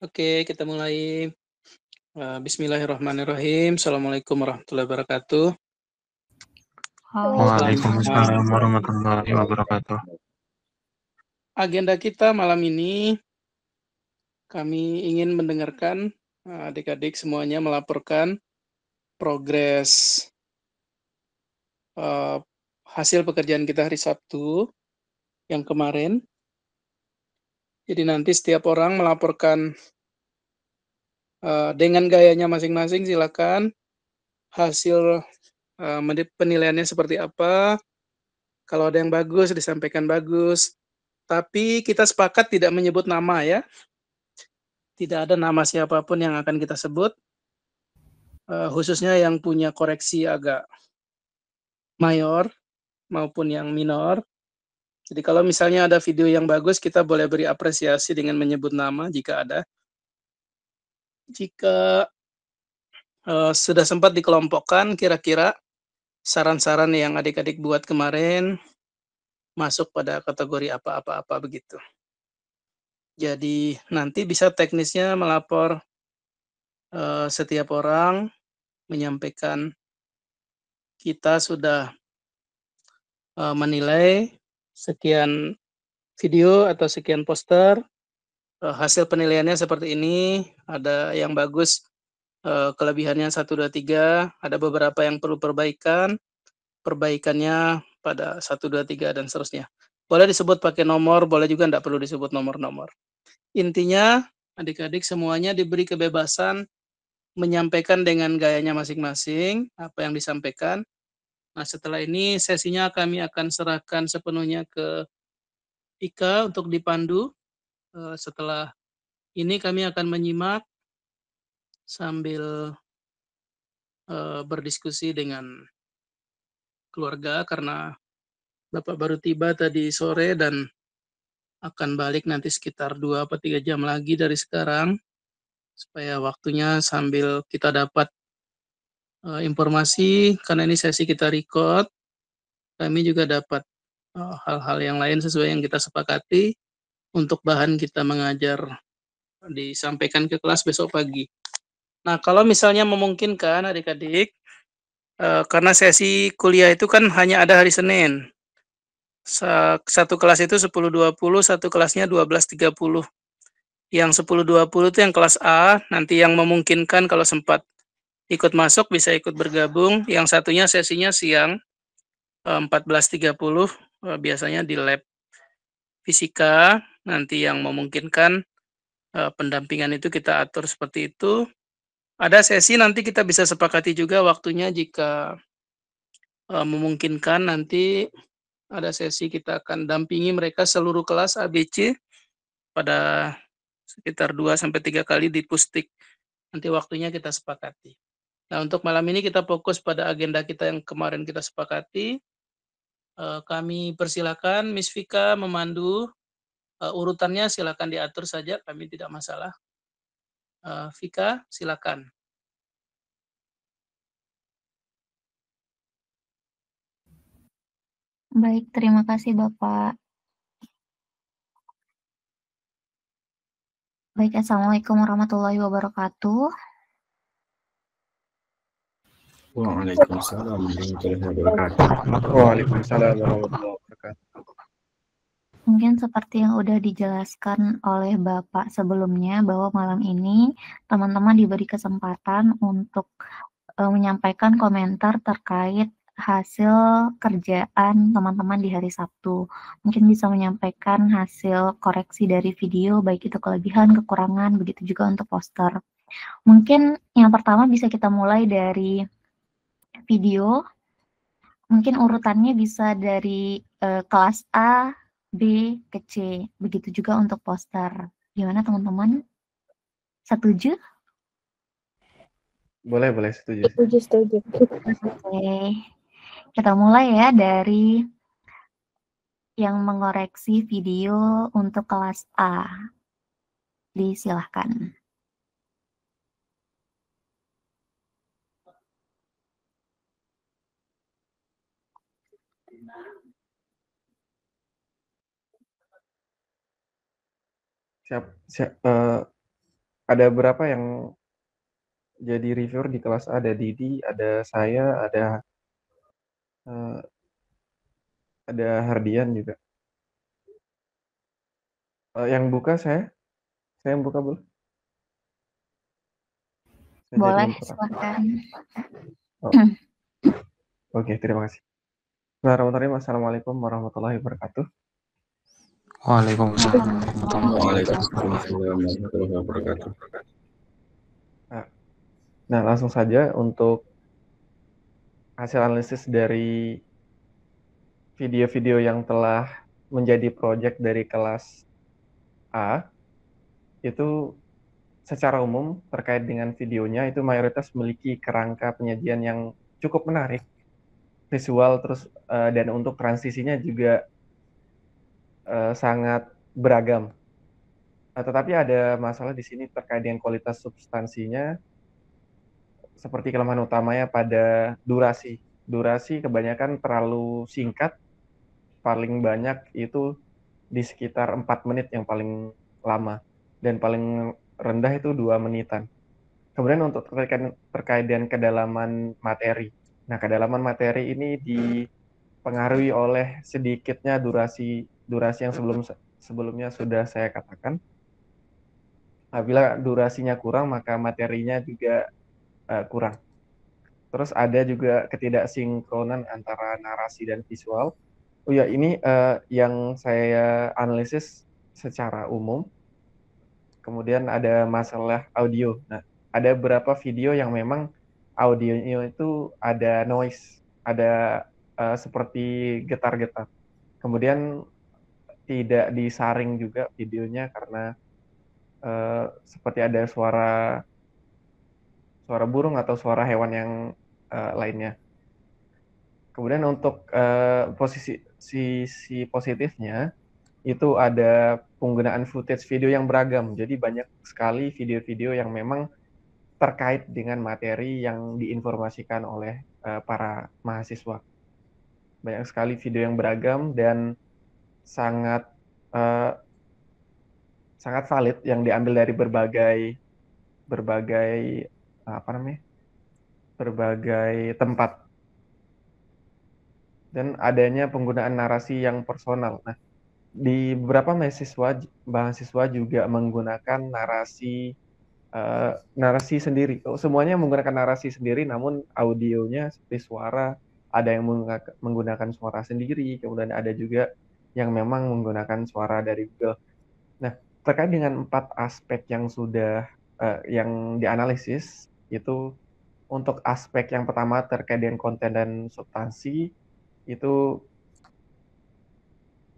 Oke, kita mulai. Bismillahirrahmanirrahim. Assalamualaikum warahmatullahi wabarakatuh. Selamat. Waalaikumsalam warahmatullahi wabarakatuh. Agenda kita malam ini, kami ingin mendengarkan adik-adik semuanya melaporkan progres hasil pekerjaan kita hari Sabtu yang kemarin. Jadi nanti setiap orang melaporkan dengan gayanya masing-masing, silakan. Hasil penilaiannya seperti apa. Kalau ada yang bagus, disampaikan bagus. Tapi kita sepakat tidak menyebut nama ya. Tidak ada nama siapapun yang akan kita sebut. Khususnya yang punya koreksi agak mayor maupun yang minor. Jadi kalau misalnya ada video yang bagus, kita boleh beri apresiasi dengan menyebut nama jika ada. Jika sudah sempat dikelompokkan, kira-kira saran-saran yang adik-adik buat kemarin masuk pada kategori apa-apa begitu. Jadi nanti bisa teknisnya melapor setiap orang menyampaikan kita sudah menilai sekian video atau sekian poster, hasil penilaiannya seperti ini, ada yang bagus, kelebihannya 1, 2, 3, ada beberapa yang perlu perbaikannya pada 1, 2, 3, dan seterusnya. Boleh disebut pakai nomor, boleh juga enggak perlu disebut nomor-nomor. Intinya, adik-adik semuanya diberi kebebasan menyampaikan dengan gayanya masing-masing, apa yang disampaikan. Nah, setelah ini sesinya kami akan serahkan sepenuhnya ke Ika untuk dipandu. Setelah ini kami akan menyimak sambil berdiskusi dengan keluarga karena Bapak baru tiba tadi sore dan akan balik nanti sekitar 2 atau 3 jam lagi dari sekarang, supaya waktunya sambil kita dapat informasi, karena ini sesi kita record, kami juga dapat hal-hal yang lain sesuai yang kita sepakati untuk bahan kita mengajar disampaikan ke kelas besok pagi. Nah, kalau misalnya memungkinkan adik-adik, karena sesi kuliah itu kan hanya ada hari Senin. Satu kelas itu 10.20, satu kelasnya 12.30. Yang 10.20 itu yang kelas A, nanti yang memungkinkan kalau sempat ikut masuk bisa ikut bergabung. Yang satunya sesinya siang, 14.30, biasanya di lab fisika. Nanti yang memungkinkan pendampingan itu kita atur seperti itu. Ada sesi nanti kita bisa sepakati juga waktunya jika memungkinkan, nanti ada sesi kita akan dampingi mereka seluruh kelas ABC pada sekitar 2 sampai 3 kali di Pustik. Nanti waktunya kita sepakati. Nah, untuk malam ini kita fokus pada agenda kita yang kemarin kita sepakati. Kami persilakan Miss Vika memandu. Urutannya silakan diatur saja, kami tidak masalah. Vika, silakan. Baik, terima kasih Bapak. Baik, Assalamualaikum warahmatullahi wabarakatuh. Waalaikumsalam warahmatullahi wabarakatuh. Waalaikumsalam warahmatullahi wabarakatuh. Mungkin seperti yang udah dijelaskan oleh Bapak sebelumnya, bahwa malam ini teman-teman diberi kesempatan untuk menyampaikan komentar terkait hasil kerjaan teman-teman di hari Sabtu. Mungkin bisa menyampaikan hasil koreksi dari video, baik itu kelebihan, kekurangan, begitu juga untuk poster. Mungkin yang pertama bisa kita mulai dari video. Mungkin urutannya bisa dari kelas A, B, ke C. Begitu juga untuk poster. Gimana teman-teman? Setuju? Boleh, setuju. Setuju. Oke. Kita mulai ya dari yang mengoreksi video untuk kelas A. Disilahkan. ada berapa yang jadi reviewer di kelas? Ada Didi, ada saya, ada Hardian juga. Yang buka saya yang buka boleh? Saya jadi Boleh, moderator. silakan. Oh, oke, terima kasih. Bismillahirrahmanirrahim. Assalamualaikum warahmatullahi wabarakatuh. Waalaikumsalam warahmatullahi Waalaikumsalam warahmatullahi wabarakatuh. Nah, langsung saja untuk hasil analisis dari video-video yang telah menjadi proyek dari kelas A, itu secara umum terkait dengan videonya itu mayoritas memiliki kerangka penyajian yang cukup menarik, visual terus dan untuk transisinya juga sangat beragam. Tetapi ada masalah di sini terkait dengan kualitas substansinya, seperti kelemahan utamanya pada durasi. Durasi kebanyakan terlalu singkat, paling banyak itu di sekitar 4 menit yang paling lama, dan paling rendah itu 2 menitan. Kemudian untuk terkait dengan kedalaman materi. Nah, kedalaman materi ini dipengaruhi oleh sedikitnya durasi yang sebelumnya sudah saya katakan. Apabila durasinya kurang, maka materinya juga kurang. Terus ada juga ketidaksinkronan antara narasi dan visual. Oh ya, ini yang saya analisis secara umum. Kemudian ada masalah audio. Nah, ada beberapa video yang memang audionya itu ada noise, ada seperti getar-getar. Kemudian tidak disaring juga videonya karena seperti ada suara burung atau suara hewan yang lainnya. Kemudian untuk sisi positifnya itu ada penggunaan footage video yang beragam. Jadi banyak sekali video-video yang memang terkait dengan materi yang diinformasikan oleh para mahasiswa. Banyak sekali video yang beragam dan sangat sangat valid yang diambil dari berbagai tempat, dan adanya penggunaan narasi yang personal. Nah, di beberapa mahasiswa juga menggunakan narasi sendiri. Semuanya menggunakan narasi sendiri, namun audionya seperti suara, ada yang menggunakan suara sendiri, kemudian ada juga yang memang menggunakan suara dari Google. Nah, terkait dengan 4 aspek yang sudah yang dianalisis, itu untuk aspek yang pertama terkait dengan konten dan substansi, itu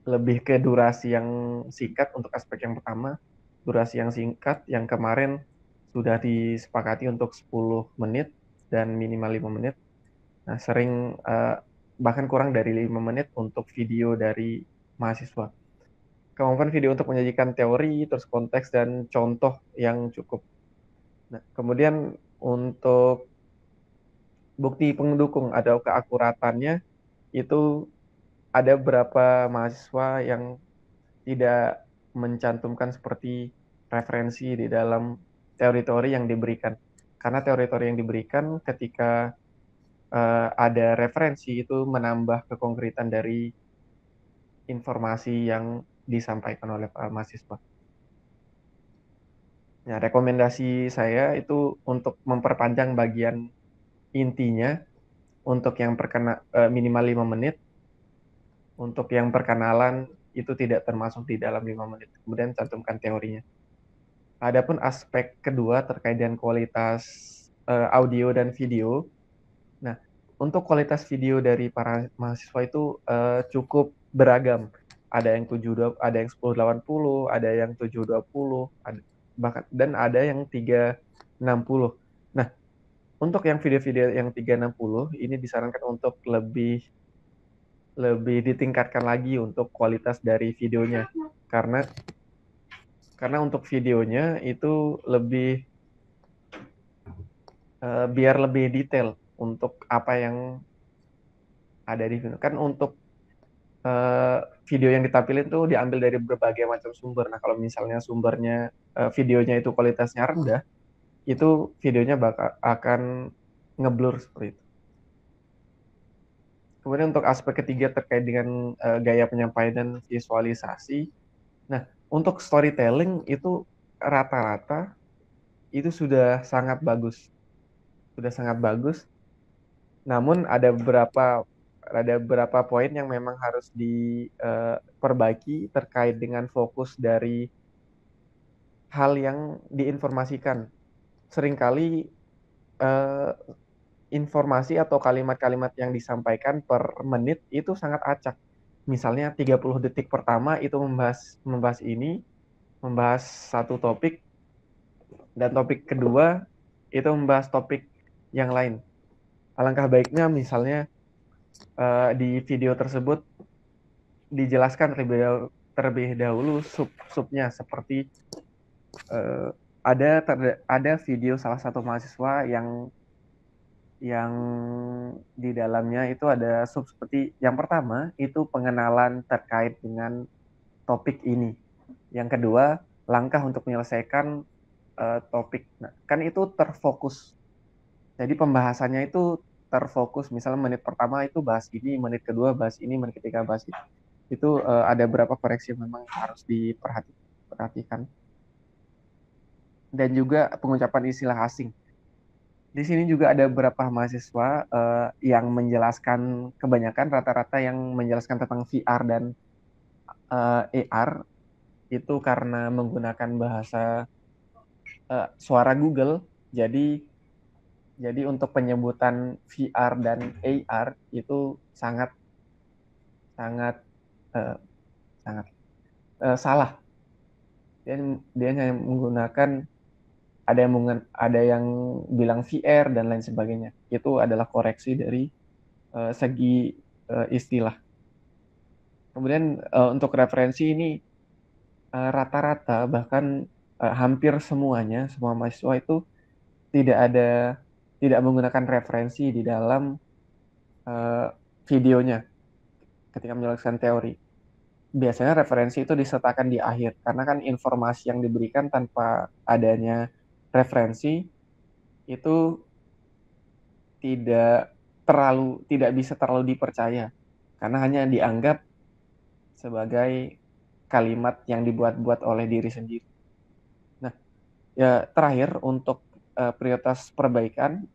lebih ke durasi yang singkat untuk aspek yang pertama. Durasi yang singkat yang kemarin sudah disepakati untuk 10 menit dan minimal 5 menit. Nah, sering bahkan kurang dari 5 menit untuk video dari mahasiswa. Kemampuan video untuk menyajikan teori, terus konteks, dan contoh yang cukup. Nah, kemudian untuk bukti pendukung atau keakuratannya, itu ada beberapa mahasiswa yang tidak mencantumkan seperti referensi di dalam teori-teori yang diberikan. Karena teori-teori yang diberikan ketika ada referensi itu menambah kekonkretan dari informasi yang disampaikan oleh para mahasiswa. Nah, rekomendasi saya itu untuk memperpanjang bagian intinya untuk yang minimal 5 menit. Untuk yang perkenalan itu tidak termasuk di dalam 5 menit. Kemudian cantumkan teorinya. Adapun aspek kedua terkait dengan kualitas audio dan video. Nah, untuk kualitas video dari para mahasiswa itu cukup beragam. Ada yang 720, ada yang 1080, ada yang 720, bahkan dan ada yang 360. Nah, untuk yang video-video yang 360 ini disarankan untuk lebih ditingkatkan lagi untuk kualitas dari videonya, karena untuk videonya itu lebih biar lebih detail untuk apa yang ada di video. Kan untuk video yang ditampilin tuh diambil dari berbagai macam sumber. Nah, kalau misalnya sumbernya videonya itu kualitasnya rendah, itu videonya akan ngeblur seperti itu. Kemudian untuk aspek ketiga terkait dengan gaya penyampaian dan visualisasi. Nah, untuk storytelling itu rata-rata itu sudah sangat bagus. Sudah sangat bagus. Namun ada beberapa poin yang memang harus diperbaiki terkait dengan fokus dari hal yang diinformasikan. Seringkali eh, informasi atau kalimat-kalimat yang disampaikan per menit itu sangat acak. Misalnya 30 detik pertama itu membahas ini, membahas satu topik, dan topik kedua itu membahas topik yang lain. Alangkah baiknya misalnya di video tersebut dijelaskan terlebih dahulu subnya seperti ada video salah satu mahasiswa yang di dalamnya itu ada sub seperti yang pertama itu pengenalan terkait dengan topik ini. Yang kedua, langkah untuk menyelesaikan topik. Nah, kan itu terfokus. Jadi pembahasannya itu terfokus. Misalnya menit pertama itu bahas ini, menit kedua bahas ini, menit ketiga bahas ini. Itu ada beberapa koreksi yang memang harus diperhatikan. Dan juga pengucapan istilah asing. Di sini juga ada beberapa mahasiswa yang menjelaskan, kebanyakan rata-rata yang menjelaskan tentang VR dan AR itu karena menggunakan bahasa suara Google. Jadi untuk penyebutan VR dan AR itu sangat salah. Dia hanya menggunakan ada yang bilang VR dan lain sebagainya. Itu adalah koreksi dari segi istilah. Kemudian untuk referensi ini rata-rata bahkan hampir semua mahasiswa itu tidak menggunakan referensi di dalam videonya ketika menjelaskan teori. Biasanya referensi itu disertakan di akhir karena kan informasi yang diberikan tanpa adanya referensi itu tidak bisa terlalu dipercaya karena hanya dianggap sebagai kalimat yang dibuat-buat oleh diri sendiri. Nah, ya terakhir untuk prioritas perbaikan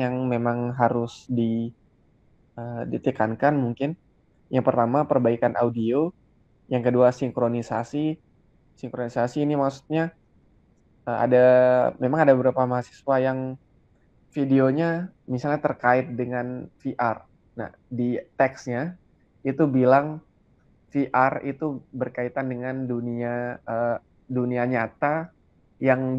yang memang harus ditekankan mungkin. Yang pertama perbaikan audio, yang kedua sinkronisasi. Sinkronisasi ini maksudnya memang ada beberapa mahasiswa yang videonya misalnya terkait dengan VR. Nah, di teksnya itu bilang VR itu berkaitan dengan dunia nyata yang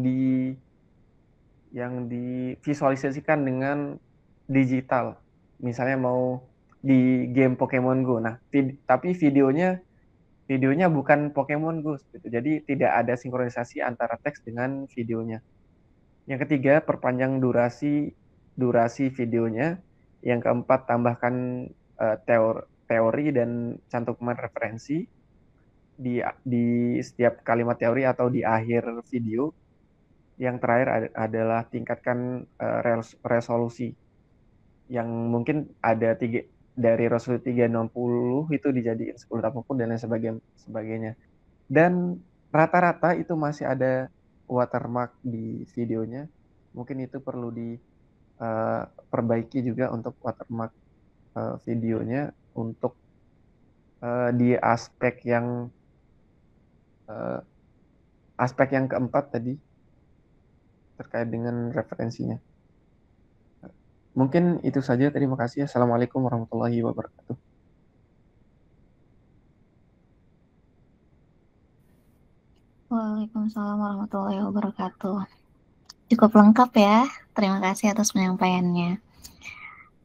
divisualisasikan dengan digital. Misalnya mau di game Pokemon Go. Nah, tapi videonya bukan Pokemon Go. Jadi tidak ada sinkronisasi antara teks dengan videonya. Yang ketiga, perpanjang durasi videonya. Yang keempat, tambahkan teori dan cantuman referensi di setiap kalimat teori atau di akhir video. Yang terakhir adalah tingkatkan resolusi. Yang mungkin ada dari resolusi 360 itu dijadiin 1080 dan lain sebagainya. Dan rata-rata itu masih ada watermark di videonya. Mungkin itu perlu diperbaiki juga untuk watermark videonya untuk di aspek yang keempat tadi terkait dengan referensinya. Mungkin itu saja. Terima kasih. Assalamualaikum warahmatullahi wabarakatuh. Waalaikumsalam warahmatullahi wabarakatuh. Cukup lengkap ya. Terima kasih atas penyampaiannya.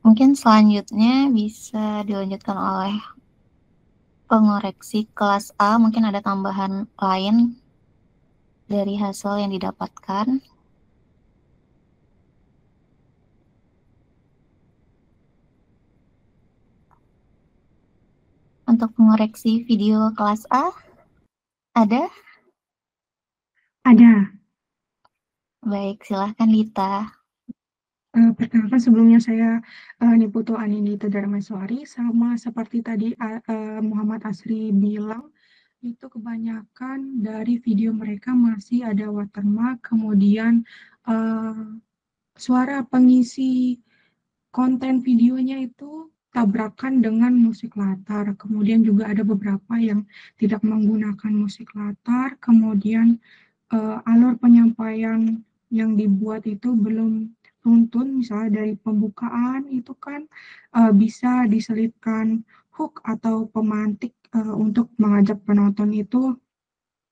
Mungkin selanjutnya bisa dilanjutkan oleh pengoreksi kelas A. Mungkin ada tambahan lain dari hasil yang didapatkan. untuk mengoreksi video kelas A? Ada? Ada. Baik, silahkan Lita. Perkenalkan sebelumnya saya Niputu Aninita Darmaswari, sama seperti tadi Muhammad Asri bilang, itu kebanyakan dari video mereka masih ada watermark, kemudian suara pengisi konten videonya itu tabrakan dengan musik latar, kemudian juga ada beberapa yang tidak menggunakan musik latar, kemudian alur penyampaian yang dibuat itu belum runtun, misalnya dari pembukaan itu kan bisa diselipkan hook atau pemantik untuk mengajak penonton itu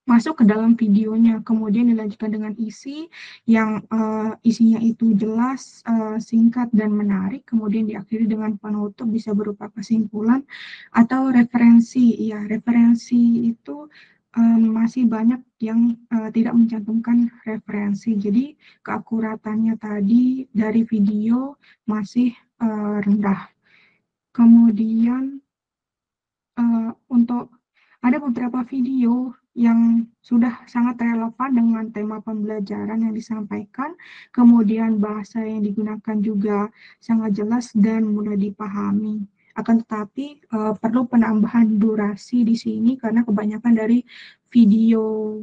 masuk ke dalam videonya, kemudian dilanjutkan dengan isi yang isinya itu jelas, singkat dan menarik, kemudian diakhiri dengan penutup bisa berupa kesimpulan atau referensi. Ya, referensi itu masih banyak yang tidak mencantumkan referensi, jadi keakuratannya tadi dari video masih rendah. Kemudian untuk ada beberapa video yang sudah sangat relevan dengan tema pembelajaran yang disampaikan, kemudian bahasa yang digunakan juga sangat jelas dan mudah dipahami. Akan tetapi perlu penambahan durasi di sini karena kebanyakan dari video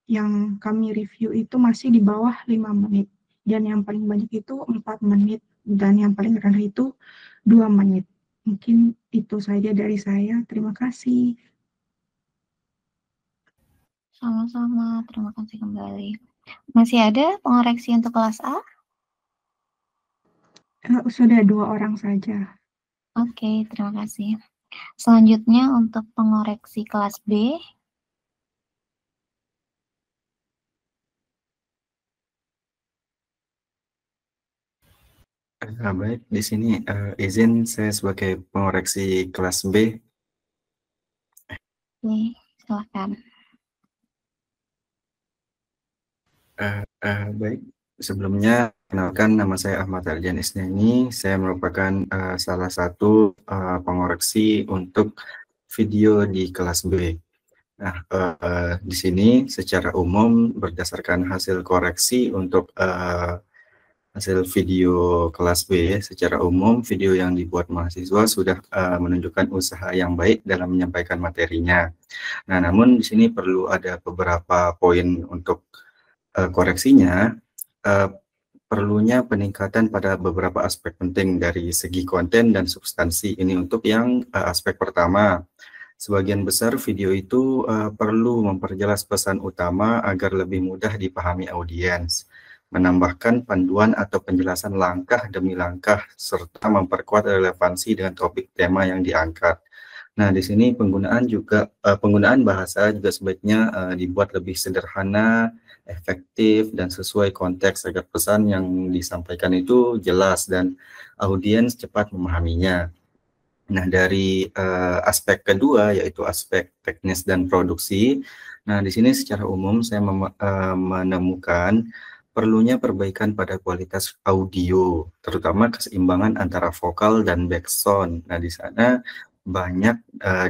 yang kami review itu masih di bawah 5 menit. Dan yang paling banyak itu 4 menit dan yang paling rendah itu 2 menit. Mungkin itu saja dari saya. Terima kasih. Sama-sama, terima kasih kembali. Masih ada pengoreksi untuk kelas A? Sudah 2 orang saja. Oke, terima kasih. Selanjutnya untuk pengoreksi kelas B. Baik, di sini izin saya sebagai pengoreksi kelas B. Oke, silakan. Baik, sebelumnya kenalkan nama saya Ahmad Ardian Isnani. Saya merupakan salah satu pengoreksi untuk video di kelas B. Nah, di sini secara umum berdasarkan hasil koreksi untuk hasil video kelas B, secara umum video yang dibuat mahasiswa sudah menunjukkan usaha yang baik dalam menyampaikan materinya. Nah, namun di sini perlu ada beberapa poin untuk koreksinya. Perlunya peningkatan pada beberapa aspek penting dari segi konten dan substansi. Ini untuk yang aspek pertama. Sebagian besar video itu perlu memperjelas pesan utama agar lebih mudah dipahami audiens, menambahkan panduan atau penjelasan langkah demi langkah, serta memperkuat relevansi dengan topik tema yang diangkat. Nah, di sini penggunaan bahasa juga sebaiknya dibuat lebih sederhana, efektif, dan sesuai konteks agar pesan yang disampaikan itu jelas dan audiens cepat memahaminya. Nah, dari aspek kedua yaitu aspek teknis dan produksi. Nah, di sini secara umum saya menemukan perlunya perbaikan pada kualitas audio, terutama keseimbangan antara vokal dan backsound. Nah, di sana banyak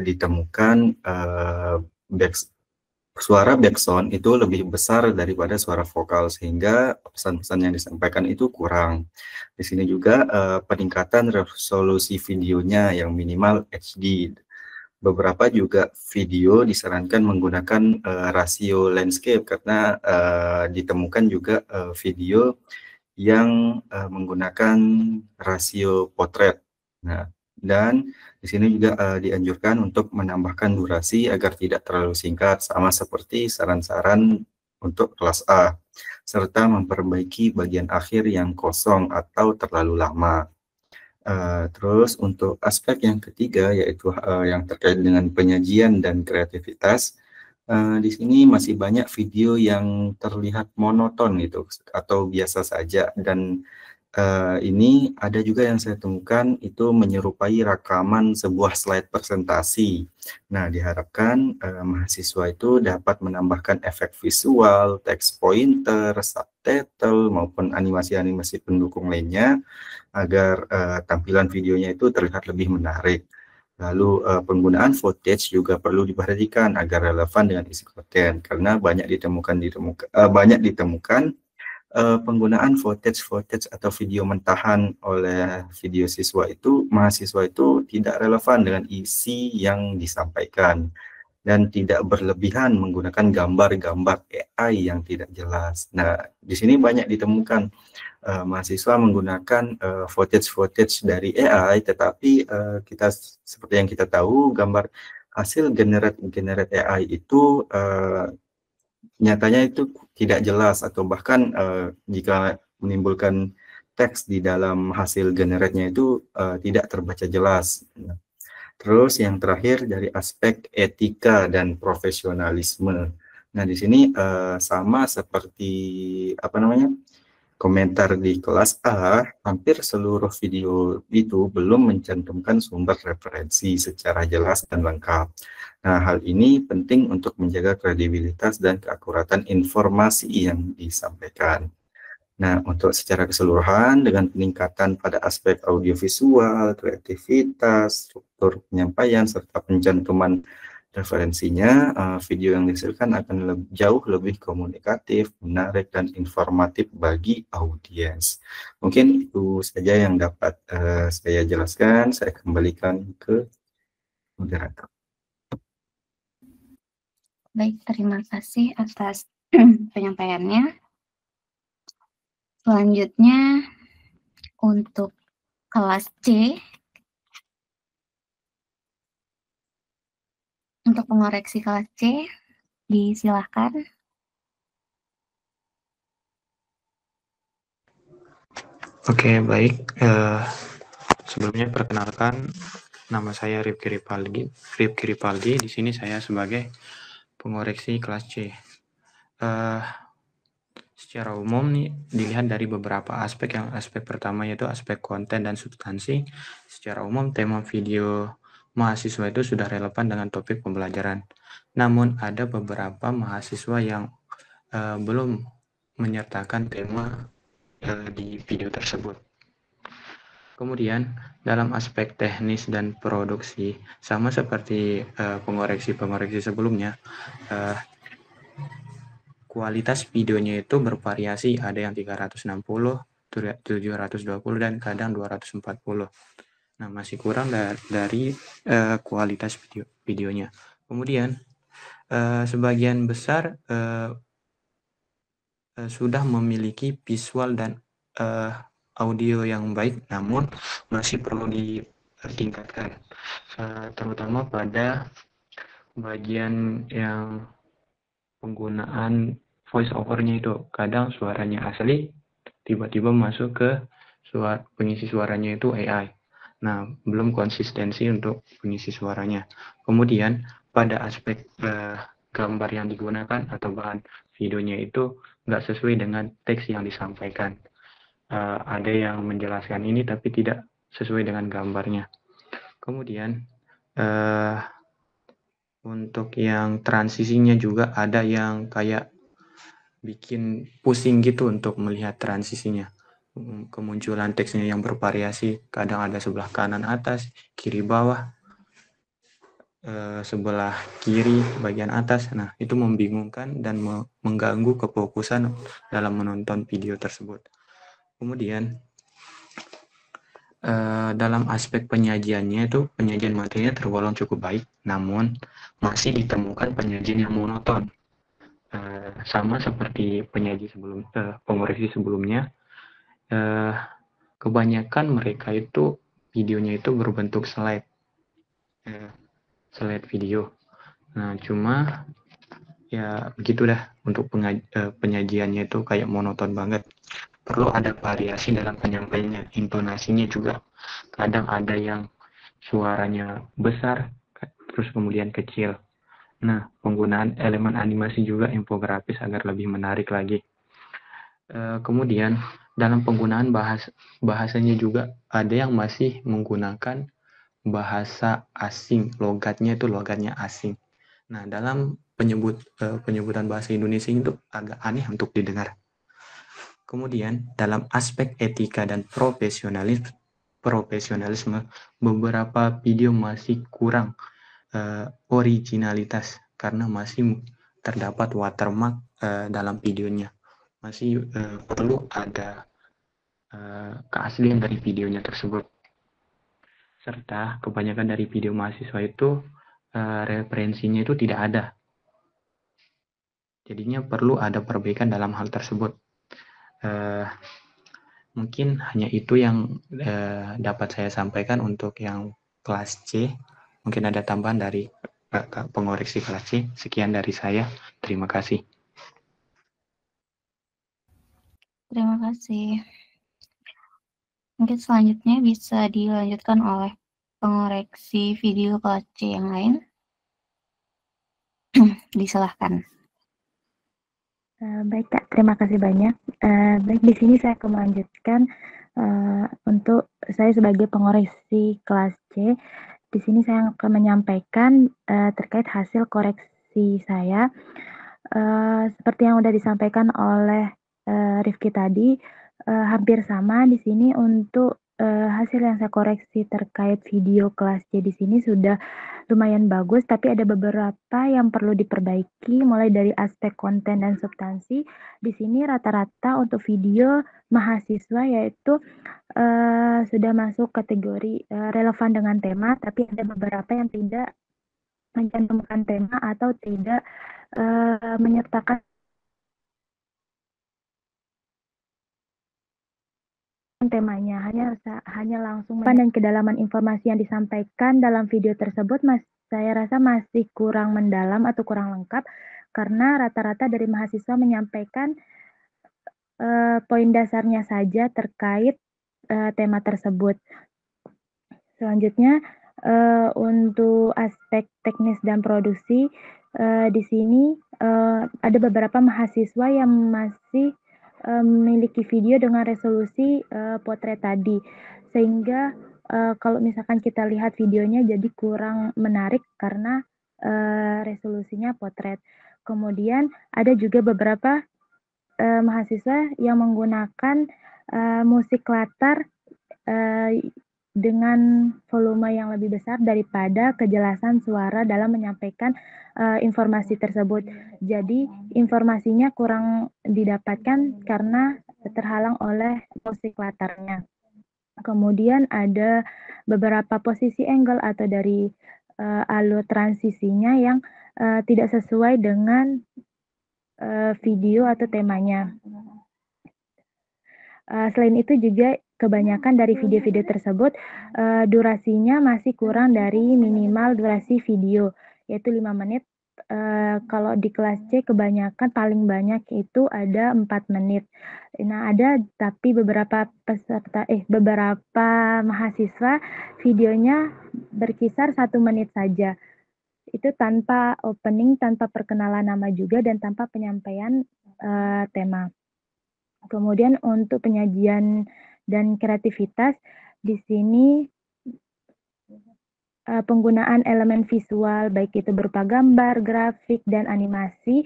ditemukan suara backsound itu lebih besar daripada suara vokal, sehingga pesan-pesan yang disampaikan itu kurang. Di sini juga peningkatan resolusi videonya yang minimal HD. Beberapa juga video disarankan menggunakan rasio landscape karena ditemukan juga video yang menggunakan rasio potret. Nah, dan di sini juga dianjurkan untuk menambahkan durasi agar tidak terlalu singkat, sama seperti saran-saran untuk kelas A, serta memperbaiki bagian akhir yang kosong atau terlalu lama. Terus untuk aspek yang ketiga yaitu yang terkait dengan penyajian dan kreativitas, di sini masih banyak video yang terlihat monoton gitu atau biasa saja, dan ini ada juga yang saya temukan itu menyerupai rekaman sebuah slide presentasi. Nah, diharapkan mahasiswa itu dapat menambahkan efek visual, text pointer, subtitle maupun animasi-animasi pendukung lainnya agar tampilan videonya itu terlihat lebih menarik. Lalu penggunaan footage juga perlu diperhatikan agar relevan dengan isi konten, karena banyak ditemukan penggunaan footage atau video mentahan oleh mahasiswa itu tidak relevan dengan isi yang disampaikan dan tidak berlebihan menggunakan gambar-gambar AI yang tidak jelas. Nah, di sini banyak ditemukan mahasiswa menggunakan footage dari AI, tetapi seperti yang kita tahu, hasil generate AI itu nyatanya itu tidak jelas, atau bahkan jika menimbulkan teks di dalam hasil generate-nya itu tidak terbaca jelas. Nah, terus yang terakhir dari aspek etika dan profesionalisme. Nah, di sini sama seperti komentar di kelas A, hampir seluruh video itu belum mencantumkan sumber referensi secara jelas dan lengkap. Nah, hal ini penting untuk menjaga kredibilitas dan keakuratan informasi yang disampaikan. Nah, untuk secara keseluruhan, dengan peningkatan pada aspek audiovisual, kreativitas, struktur penyampaian, serta pencantuman referensinya, video yang dihasilkan akan jauh lebih komunikatif, menarik, dan informatif bagi audiens. Mungkin itu saja yang dapat saya jelaskan. Saya kembalikan ke moderator. Baik, terima kasih atas penyampaiannya. Selanjutnya untuk kelas C, untuk mengoreksi kelas C, disilahkan. Oke, baik. Sebelumnya perkenalkan, nama saya Rifki Ripaldi. Di sini saya sebagai pengoreksi kelas C. Secara umum nih dilihat dari beberapa aspek. Yang aspek pertama yaitu aspek konten dan substansi. Secara umum tema video mahasiswa itu sudah relevan dengan topik pembelajaran. Namun ada beberapa mahasiswa yang belum menyertakan tema di video tersebut. Kemudian dalam aspek teknis dan produksi, sama seperti pengoreksi sebelumnya, kualitas videonya itu bervariasi, ada yang 360, 720, dan kadang 240. Nah, masih kurang dari kualitas videonya. Kemudian sebagian besar sudah memiliki visual dan audio yang baik, namun masih perlu ditingkatkan, terutama pada bagian yang penggunaan voice over-nya itu. Kadang suaranya asli, tiba-tiba masuk ke pengisi suaranya itu AI. Nah, belum konsistensi untuk pengisi suaranya. Kemudian pada aspek gambar yang digunakan atau bahan videonya itu nggak sesuai dengan teks yang disampaikan. Ada yang menjelaskan ini tapi tidak sesuai dengan gambarnya. Kemudian untuk yang transisinya juga ada yang kayak bikin pusing gitu untuk melihat transisinya. Kemunculan teksnya yang bervariasi, kadang ada sebelah kanan atas, kiri bawah, sebelah kiri bagian atas. Nah, itu membingungkan dan mengganggu kefokusan dalam menonton video tersebut. Kemudian dalam aspek penyajiannya itu, penyajian materinya tergolong cukup baik, namun masih ditemukan penyajian yang monoton. Sama seperti pengoreksi sebelumnya, kebanyakan mereka itu videonya itu berbentuk slide video. Nah, cuma ya begitu dah, untuk penyajiannya itu kayak monoton banget. Perlu ada variasi dalam penyampaiannya, intonasinya juga. Kadang ada yang suaranya besar, terus kemudian kecil. Nah, penggunaan elemen animasi juga, infografis agar lebih menarik lagi. Kemudian dalam penggunaan bahasanya juga ada yang masih menggunakan bahasa asing, logatnya itu logatnya asing. Nah, dalam penyebutan bahasa Indonesia itu agak aneh untuk didengar. Kemudian dalam aspek etika dan profesionalisme, beberapa video masih kurang originalitas karena masih terdapat watermark dalam videonya. Masih perlu ada keaslian dari videonya tersebut. Serta kebanyakan dari video mahasiswa itu referensinya itu tidak ada. Jadinya perlu ada perbaikan dalam hal tersebut. Mungkin hanya itu yang dapat saya sampaikan untuk yang kelas C. Mungkin ada tambahan dari pengoreksi kelas C. Sekian dari saya. Terima kasih. Terima kasih. Mungkin selanjutnya bisa dilanjutkan oleh pengoreksi video kelas C yang lain. Disilahkan. Baik Kak, terima kasih banyak. Baik, di sini saya akan melanjutkan untuk saya sebagai pengoreksi kelas C. Di sini saya akan menyampaikan terkait hasil koreksi saya. Seperti yang sudah disampaikan oleh Rifki tadi, hampir sama di sini untuk hasil yang saya koreksi terkait video kelas C di sini sudah lumayan bagus, tapi ada beberapa yang perlu diperbaiki, mulai dari aspek konten dan substansi. Di sini rata-rata untuk video mahasiswa yaitu sudah masuk kategori relevan dengan tema, tapi ada beberapa yang tidak mencantumkan tema atau tidak menyertakan temanya, hanya langsung dan kedalaman informasi yang disampaikan dalam video tersebut saya rasa masih kurang mendalam atau kurang lengkap, karena rata-rata dari mahasiswa menyampaikan poin dasarnya saja terkait tema tersebut. Selanjutnya untuk aspek teknis dan produksi, di sini ada beberapa mahasiswa yang masih memiliki video dengan resolusi potret tadi, sehingga kalau misalkan kita lihat videonya jadi kurang menarik karena resolusinya potret. Kemudian ada juga beberapa mahasiswa yang menggunakan musik latar dengan volume yang lebih besar daripada kejelasan suara dalam menyampaikan informasi tersebut. Jadi informasinya kurang didapatkan karena terhalang oleh musik latarnya. Kemudian ada beberapa posisi angle atau dari alur transisinya yang tidak sesuai dengan video atau temanya. Selain itu juga kebanyakan dari video-video tersebut durasinya masih kurang dari minimal durasi video, yaitu 5 menit. Kalau di kelas C kebanyakan paling banyak itu ada 4 menit. Nah, ada tapi beberapa mahasiswa videonya berkisar 1 menit saja. Itu tanpa opening, tanpa perkenalan nama juga, dan tanpa penyampaian tema. Kemudian untuk penyajian dan kreativitas, di sini penggunaan elemen visual, baik itu berupa gambar, grafik, dan animasi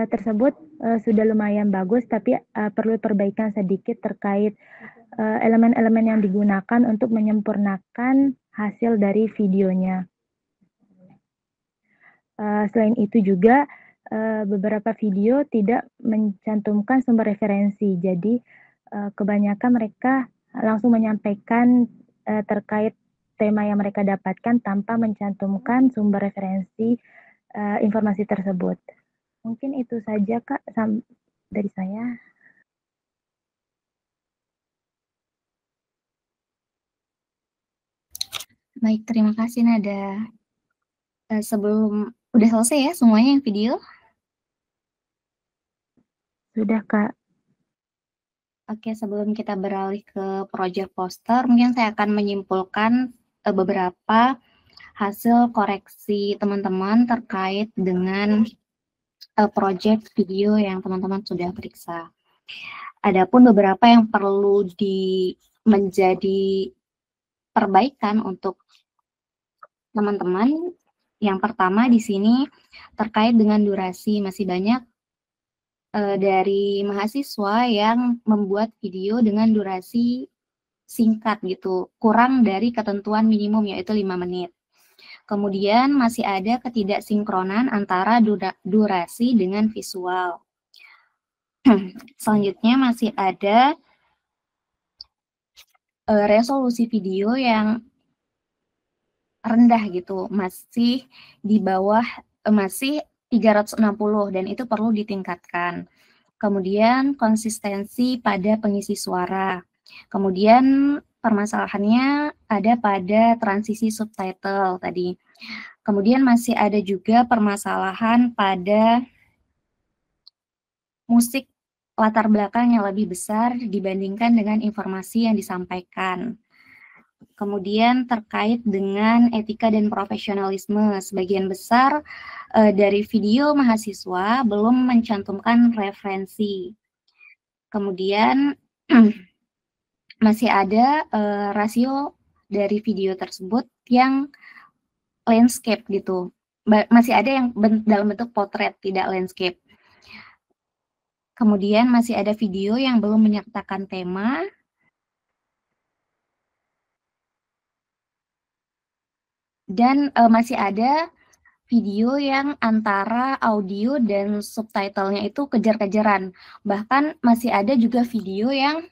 tersebut sudah lumayan bagus, tapi perlu perbaikan sedikit terkait elemen-elemen yang digunakan untuk menyempurnakan hasil dari videonya. Selain itu juga beberapa video tidak mencantumkan sumber referensi, jadi kebanyakan mereka langsung menyampaikan terkait tema yang mereka dapatkan tanpa mencantumkan sumber referensi informasi tersebut. Mungkin itu saja Kak dari saya. Baik, terima kasih Nada. Sebelum udah selesai ya semuanya yang video? Sudah Kak. Oke, sebelum kita beralih ke project poster, mungkin saya akan menyimpulkan beberapa hasil koreksi teman-teman terkait dengan project video yang teman-teman sudah periksa. Adapun beberapa yang perlu menjadi perbaikan untuk teman-teman. Yang pertama di sini terkait dengan durasi, masih banyak dari mahasiswa yang membuat video dengan durasi singkat gitu, kurang dari ketentuan minimum yaitu 5 menit. Kemudian masih ada ketidaksinkronan antara durasi dengan visual. Selanjutnya masih ada resolusi video yang rendah gitu, masih di bawah masih 360 dan itu perlu ditingkatkan. Kemudian konsistensi pada pengisi suara. Kemudian permasalahannya ada pada transisi subtitle tadi. Kemudian masih ada juga permasalahan pada musik latar belakang yang lebih besar dibandingkan dengan informasi yang disampaikan. Kemudian terkait dengan etika dan profesionalisme, sebagian besar dari video mahasiswa belum mencantumkan referensi. Kemudian masih ada rasio dari video tersebut yang landscape gitu. Masih ada yang dalam bentuk potret, tidak landscape. Kemudian masih ada video yang belum menyertakan tema. Dan masih ada video yang antara audio dan subtitlenya itu kejar-kejaran. Bahkan masih ada juga video yang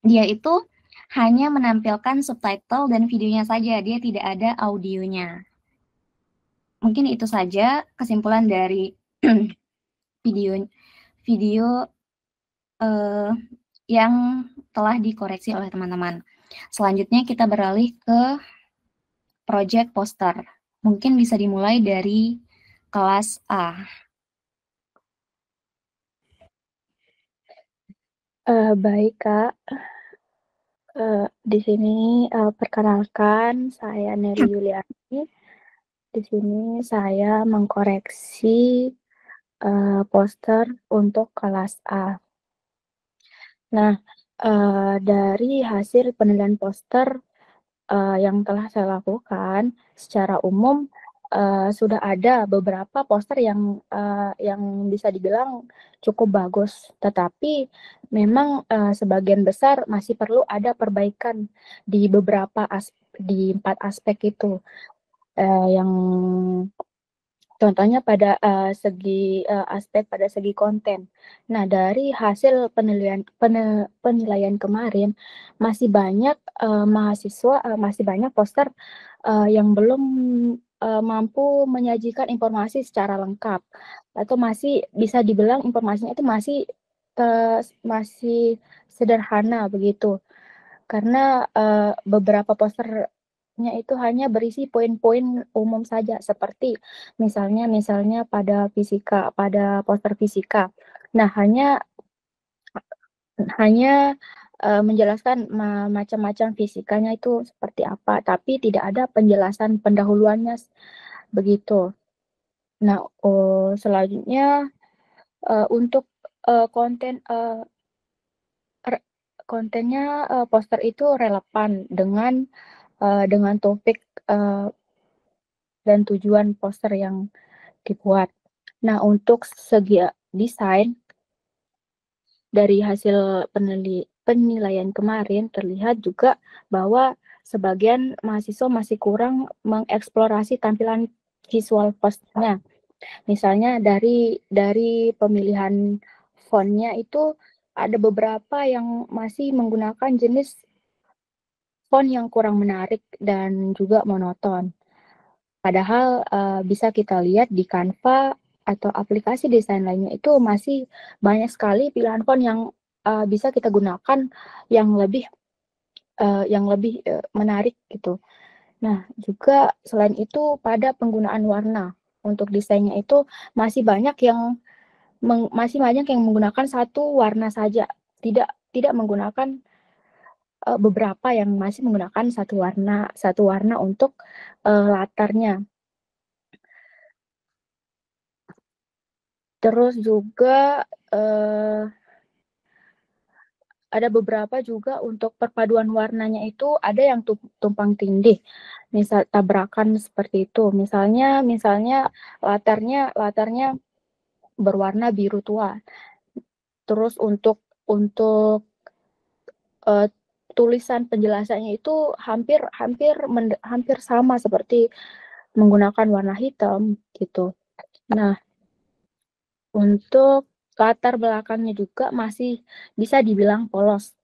dia itu hanya menampilkan subtitle dan videonya saja, dia tidak ada audionya. Mungkin itu saja kesimpulan dari video yang telah dikoreksi oleh teman-teman. Selanjutnya kita beralih ke project poster. Mungkin bisa dimulai dari kelas A. Baik, Kak. Di sini perkenalkan, saya Neri Yuliani. Di sini saya mengkoreksi poster untuk kelas A. Nah, dari hasil penilaian poster yang telah saya lakukan, secara umum sudah ada beberapa poster yang bisa dibilang cukup bagus, tetapi memang sebagian besar masih perlu ada perbaikan di beberapa di 4 aspek itu, yang contohnya pada aspek pada segi konten. Nah, dari hasil penilaian kemarin masih banyak mahasiswa masih banyak poster yang belum mampu menyajikan informasi secara lengkap, atau masih bisa dibilang informasinya itu masih sederhana begitu. Karena beberapa posternya itu hanya berisi poin-poin umum saja, seperti misalnya pada poster fisika. Nah, hanya menjelaskan macam-macam fisikanya itu seperti apa, tapi tidak ada penjelasan pendahuluannya begitu. Nah, selanjutnya untuk kontennya poster itu relevan dengan topik dan tujuan poster yang dibuat. Nah, untuk segi desain, dari hasil penilaian kemarin terlihat juga bahwa sebagian mahasiswa masih kurang mengeksplorasi tampilan visual posternya. Misalnya dari pemilihan fontnya itu ada beberapa yang masih menggunakan jenis font yang kurang menarik dan juga monoton. Padahal bisa kita lihat di Canva atau aplikasi desain lainnya itu masih banyak sekali pilihan font yang bisa kita gunakan yang lebih menarik gitu. Nah, juga selain itu pada penggunaan warna untuk desainnya itu masih banyak yang menggunakan satu warna saja, tidak menggunakan beberapa yang masih menggunakan satu warna untuk latarnya. Terus juga ada beberapa juga untuk perpaduan warnanya itu ada yang tumpang tindih, misal tabrakan seperti itu. Misalnya latarnya berwarna biru tua. Terus untuk tulisan penjelasannya itu hampir sama seperti menggunakan warna hitam gitu. Nah, untuk latar belakangnya juga masih bisa dibilang polos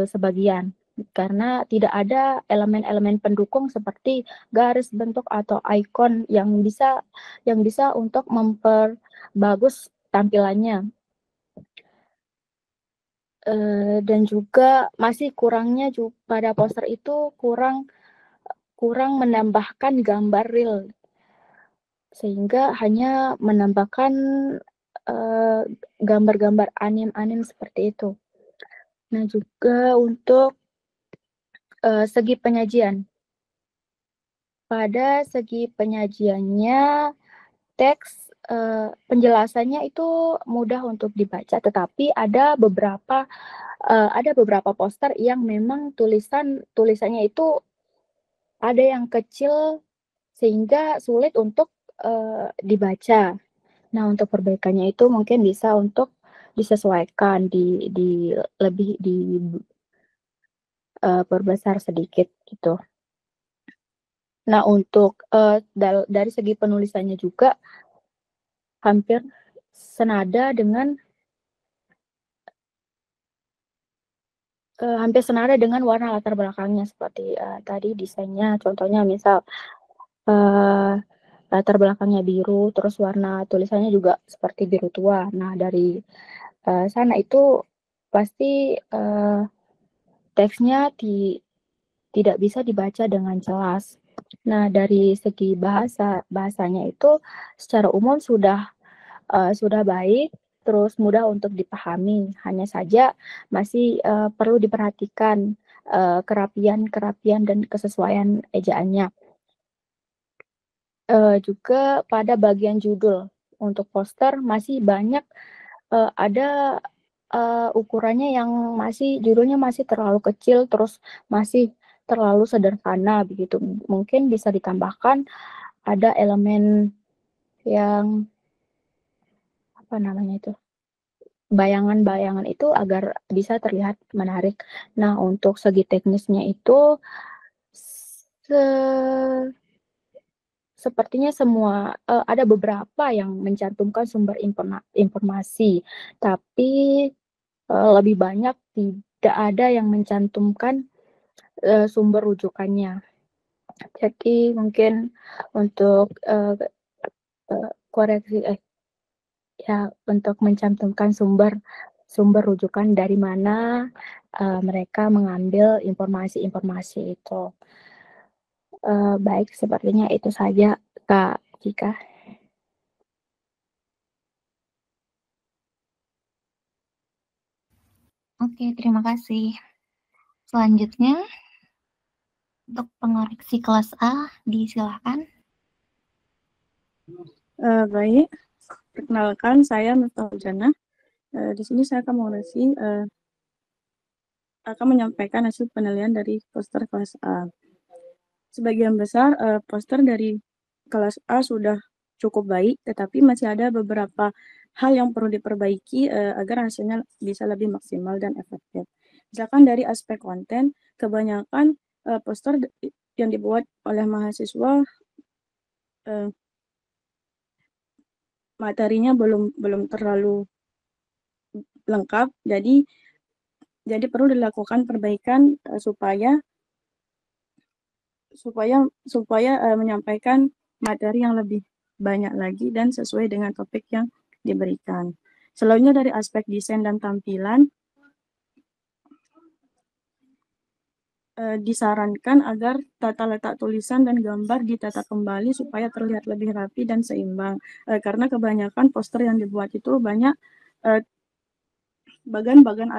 sebagian, karena tidak ada elemen-elemen pendukung seperti garis bentuk atau ikon yang bisa untuk memperbagus tampilannya. Dan juga masih kurangnya pada poster itu kurang menambahkan gambar real, sehingga hanya menambahkan gambar-gambar anim seperti itu. Nah, juga untuk segi penyajian. Pada segi penyajiannya, teks penjelasannya itu mudah untuk dibaca, tetapi ada beberapa poster yang memang tulisannya itu ada yang kecil sehingga sulit untuk dibaca. Nah, untuk perbaikannya itu mungkin bisa untuk disesuaikan, lebih perbesar sedikit gitu. Nah, untuk dari segi penulisannya juga hampir senada dengan warna latar belakangnya seperti tadi desainnya. Contohnya misal latar belakangnya biru, terus warna tulisannya juga seperti biru tua. Nah, dari sana itu pasti teksnya tidak bisa dibaca dengan jelas. Nah, dari segi bahasanya itu secara umum sudah baik, terus mudah untuk dipahami. Hanya saja masih perlu diperhatikan kerapian dan kesesuaian ejaannya. Juga pada bagian judul untuk poster masih banyak ada ukurannya yang judulnya masih terlalu kecil, terus masih terlalu sederhana begitu. Mungkin bisa ditambahkan ada elemen yang bayangan-bayangan itu agar bisa terlihat menarik. Nah, untuk segi teknisnya itu sepertinya semua ada beberapa yang mencantumkan sumber informasi, tapi lebih banyak tidak ada yang mencantumkan sumber rujukannya. Jadi mungkin untuk koreksi untuk mencantumkan sumber rujukan dari mana mereka mengambil informasi itu. Baik, sepertinya itu saja, Kak Cika. Oke, terima kasih. Selanjutnya, untuk pengoreksi kelas A, disilahkan. Baik, perkenalkan saya Miftahul. Di sini saya akan mengoreksi, akan menyampaikan hasil penilaian dari poster kelas A. Sebagian besar poster dari kelas A sudah cukup baik, tetapi masih ada beberapa hal yang perlu diperbaiki agar hasilnya bisa lebih maksimal dan efektif. Misalkan dari aspek konten, kebanyakan poster yang dibuat oleh mahasiswa materinya belum terlalu lengkap, jadi perlu dilakukan perbaikan supaya menyampaikan materi yang lebih banyak lagi dan sesuai dengan topik yang diberikan. Selanjutnya dari aspek desain dan tampilan, disarankan agar tata letak tulisan dan gambar ditata kembali supaya terlihat lebih rapi dan seimbang. Karena kebanyakan poster yang dibuat itu banyak bagan-bagan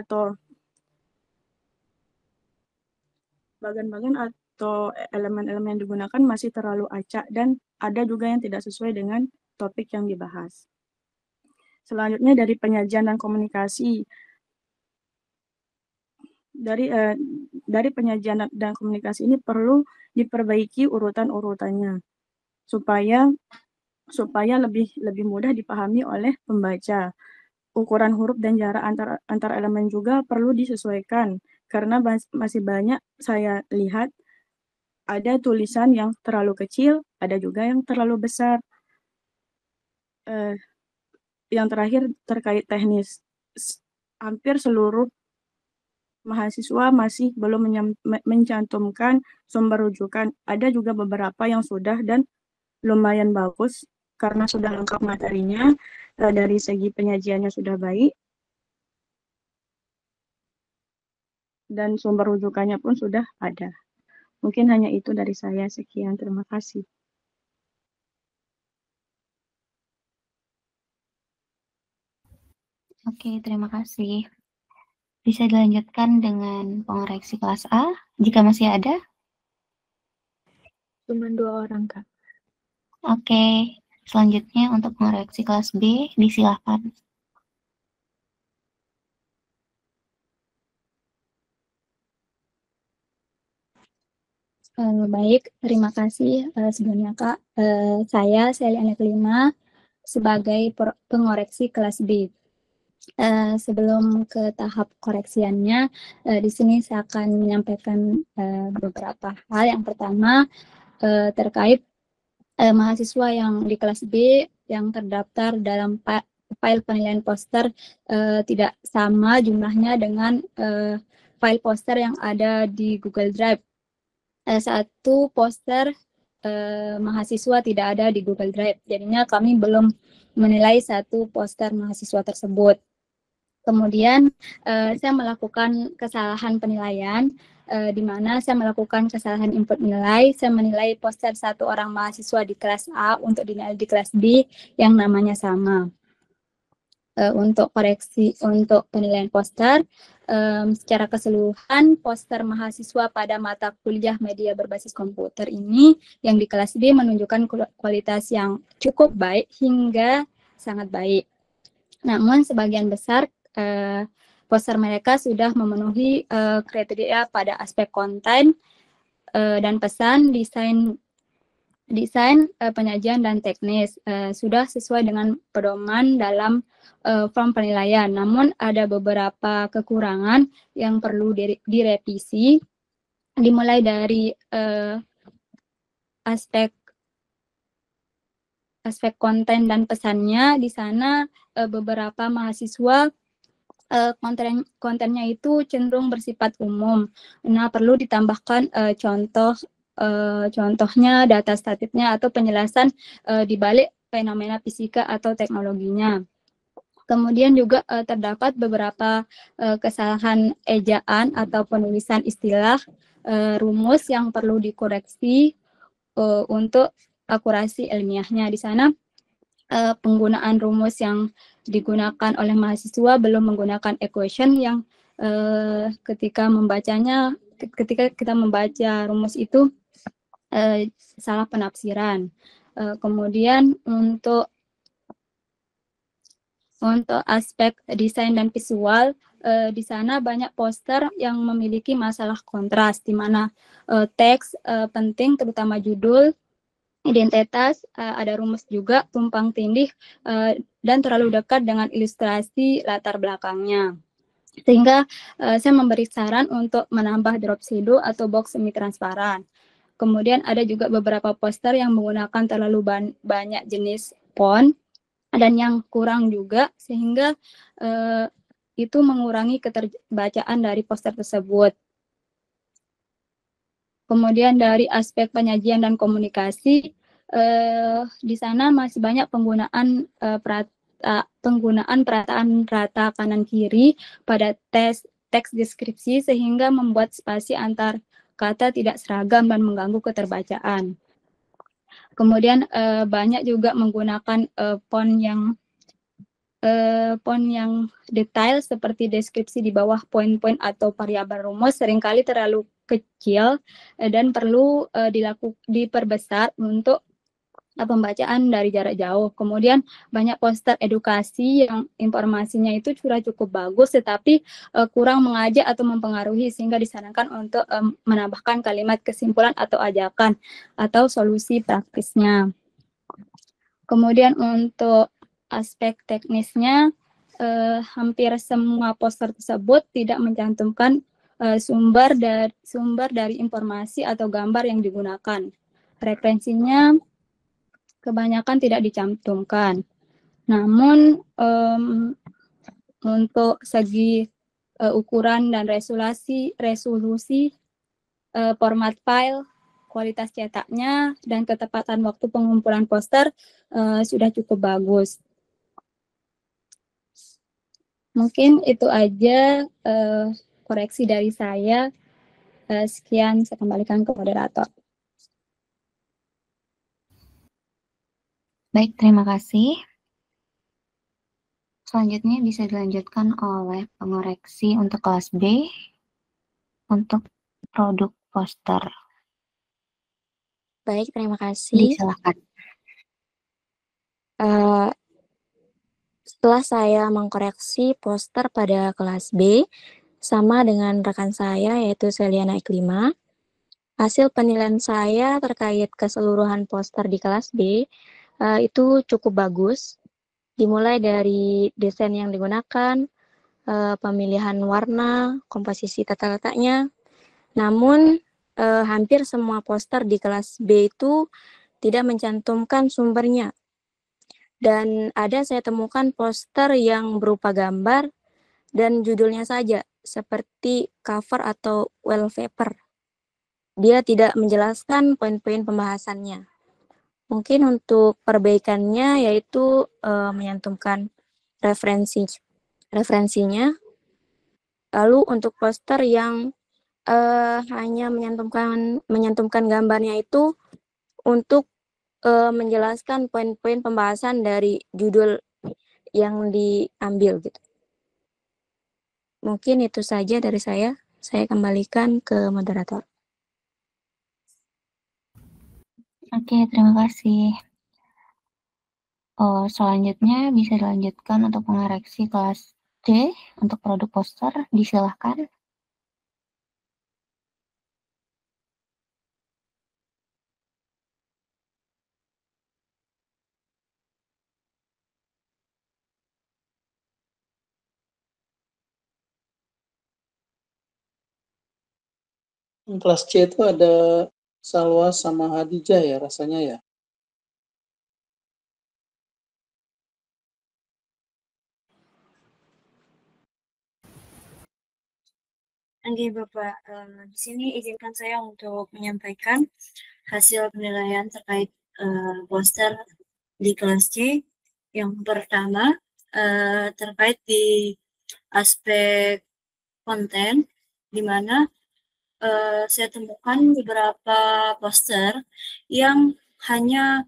atau elemen-elemen yang digunakan masih terlalu acak dan ada juga yang tidak sesuai dengan topik yang dibahas. Selanjutnya dari penyajian dan komunikasi. Dari penyajian dan komunikasi ini perlu diperbaiki urutan-urutannya supaya lebih mudah dipahami oleh pembaca. Ukuran huruf dan jarak antar elemen juga perlu disesuaikan karena masih banyak saya lihat ada tulisan yang terlalu kecil, ada juga yang terlalu besar. Yang terakhir terkait teknis, hampir seluruh mahasiswa masih belum mencantumkan sumber rujukan. Ada juga beberapa yang sudah dan lumayan bagus karena sudah lengkap materinya, dari segi penyajiannya sudah baik, dan sumber rujukannya pun sudah ada. Mungkin hanya itu dari saya. Sekian, terima kasih. Oke, terima kasih. Bisa dilanjutkan dengan pengoreksi kelas A, jika masih ada? Cuma 2 orang, Kak. Oke, selanjutnya untuk pengoreksi kelas B, disilahkan. Baik, terima kasih sebelumnya Kak. Saya Sally Anak 5 sebagai pengoreksi kelas B. Sebelum ke tahap koreksiannya, di sini saya akan menyampaikan beberapa hal. Yang pertama, terkait mahasiswa yang di kelas B yang terdaftar dalam file penilaian poster tidak sama jumlahnya dengan file poster yang ada di Google Drive. Satu poster mahasiswa tidak ada di Google Drive. Jadinya kami belum menilai satu poster mahasiswa tersebut. Kemudian saya melakukan kesalahan penilaian, di mana saya melakukan kesalahan input nilai. Saya menilai poster satu orang mahasiswa di kelas A untuk dinilai di kelas B yang namanya sama. Untuk koreksi untuk penilaian poster, secara keseluruhan poster mahasiswa pada mata kuliah media berbasis komputer ini yang di kelas B menunjukkan kualitas yang cukup baik hingga sangat baik. Namun sebagian besar poster mereka sudah memenuhi kriteria pada aspek konten dan pesan, desain, penyajian dan teknis sudah sesuai dengan pedoman dalam form penilaian. Namun ada beberapa kekurangan yang perlu direvisi, dimulai dari aspek konten dan pesannya. Di sana beberapa mahasiswa kontennya itu cenderung bersifat umum. Nah, perlu ditambahkan contohnya, data statistiknya atau penjelasan di balik fenomena fisika atau teknologinya. Kemudian juga terdapat beberapa kesalahan ejaan atau penulisan istilah, rumus yang perlu dikoreksi untuk akurasi ilmiahnya. Di sana penggunaan rumus yang digunakan oleh mahasiswa belum menggunakan equation yang ketika kita membaca rumus itu salah penafsiran. Kemudian untuk aspek desain dan visual, di sana banyak poster yang memiliki masalah kontras, di mana teks penting terutama judul, identitas, ada rumus juga, tumpang tindih, dan terlalu dekat dengan ilustrasi latar belakangnya. Sehingga saya memberi saran untuk menambah drop shadow atau box semi transparan. Kemudian ada juga beberapa poster yang menggunakan terlalu banyak jenis font dan yang kurang juga, sehingga itu mengurangi keterbacaan dari poster tersebut. Kemudian dari aspek penyajian dan komunikasi, di sana masih banyak penggunaan perataan rata kanan kiri pada teks deskripsi, sehingga membuat spasi antar kata tidak seragam dan mengganggu keterbacaan. Kemudian banyak juga menggunakan font yang detail seperti deskripsi di bawah poin-poin atau variabel rumus seringkali terlalu kecil dan perlu diperbesar untuk pembacaan dari jarak jauh. Kemudian banyak poster edukasi yang informasinya itu sudah cukup bagus tetapi kurang mengajak atau mempengaruhi, sehingga disarankan untuk menambahkan kalimat kesimpulan atau ajakan atau solusi praktisnya. Kemudian untuk aspek teknisnya, hampir semua poster tersebut tidak mencantumkan sumber dari informasi atau gambar yang digunakan. Referensinya kebanyakan tidak dicantumkan. Namun untuk segi ukuran dan resolusi format file, kualitas cetaknya, dan ketepatan waktu pengumpulan poster sudah cukup bagus. Mungkin itu aja koreksi dari saya. Sekian, saya kembalikan ke moderator. Baik, terima kasih. Selanjutnya bisa dilanjutkan oleh pengoreksi untuk kelas B untuk produk poster. Baik, terima kasih. Silakan. Setelah saya mengkoreksi poster pada kelas B, sama dengan rekan saya yaitu Seliana Iklima, hasil penilaian saya terkait keseluruhan poster di kelas B itu cukup bagus. Dimulai dari desain yang digunakan, pemilihan warna, komposisi tata letaknya. Namun, hampir semua poster di kelas B itu tidak mencantumkan sumbernya. Dan ada saya temukan poster yang berupa gambar dan judulnya saja, seperti cover atau wallpaper. Dia tidak menjelaskan poin-poin pembahasannya. Mungkin untuk perbaikannya yaitu menyantumkan referensinya. Lalu untuk poster yang hanya menyantumkan gambarnya itu untuk menjelaskan poin-poin pembahasan dari judul yang diambil gitu. Mungkin itu saja dari saya. Saya kembalikan ke moderator. Oke, terima kasih. Selanjutnya bisa dilanjutkan untuk pengoreksi kelas D untuk produk poster. Disilahkan. Kelas C itu ada Salwa sama Hadijah ya rasanya ya. Oke Bapak, di sini izinkan saya untuk menyampaikan hasil penilaian terkait poster di kelas C. Yang pertama, terkait di aspek konten, di mana saya temukan beberapa poster yang hanya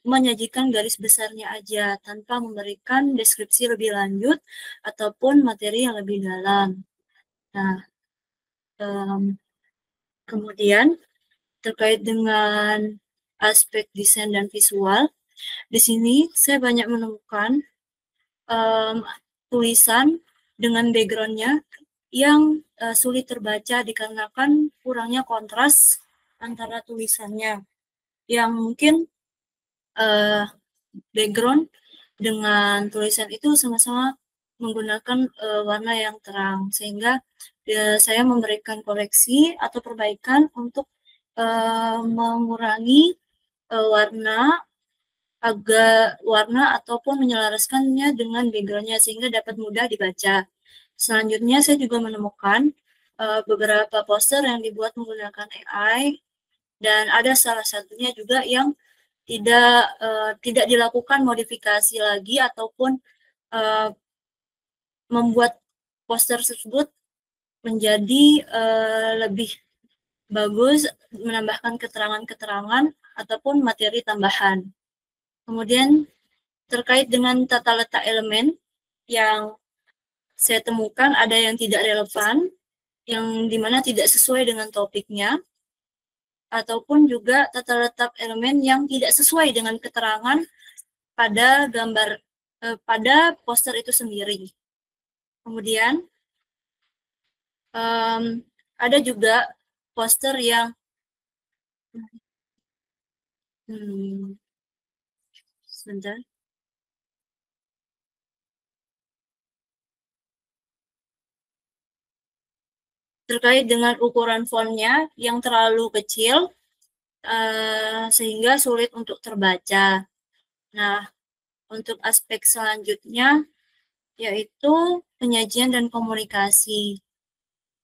menyajikan garis besarnya aja tanpa memberikan deskripsi lebih lanjut ataupun materi yang lebih dalam. Nah, kemudian terkait dengan aspek desain dan visual, di sini saya banyak menemukan tulisan dengan background-nya yang sulit terbaca dikarenakan kurangnya kontras antara tulisannya, yang mungkin background dengan tulisan itu sama-sama menggunakan warna yang terang, sehingga saya memberikan koreksi atau perbaikan untuk mengurangi warna ataupun menyelaraskannya dengan background-nya sehingga dapat mudah dibaca. Selanjutnya saya juga menemukan beberapa poster yang dibuat menggunakan AI, dan ada salah satunya juga yang tidak dilakukan modifikasi lagi ataupun membuat poster tersebut menjadi lebih bagus, menambahkan keterangan-keterangan ataupun materi tambahan. Kemudian terkait dengan tata letak elemen yang saya temukan ada yang tidak relevan, yang dimana tidak sesuai dengan topiknya, ataupun juga tata letak elemen yang tidak sesuai dengan keterangan pada gambar pada poster itu sendiri. Kemudian ada juga poster yang sebentar. terkait dengan ukuran fontnya yang terlalu kecil sehingga sulit untuk terbaca. Nah, untuk aspek selanjutnya yaitu penyajian dan komunikasi,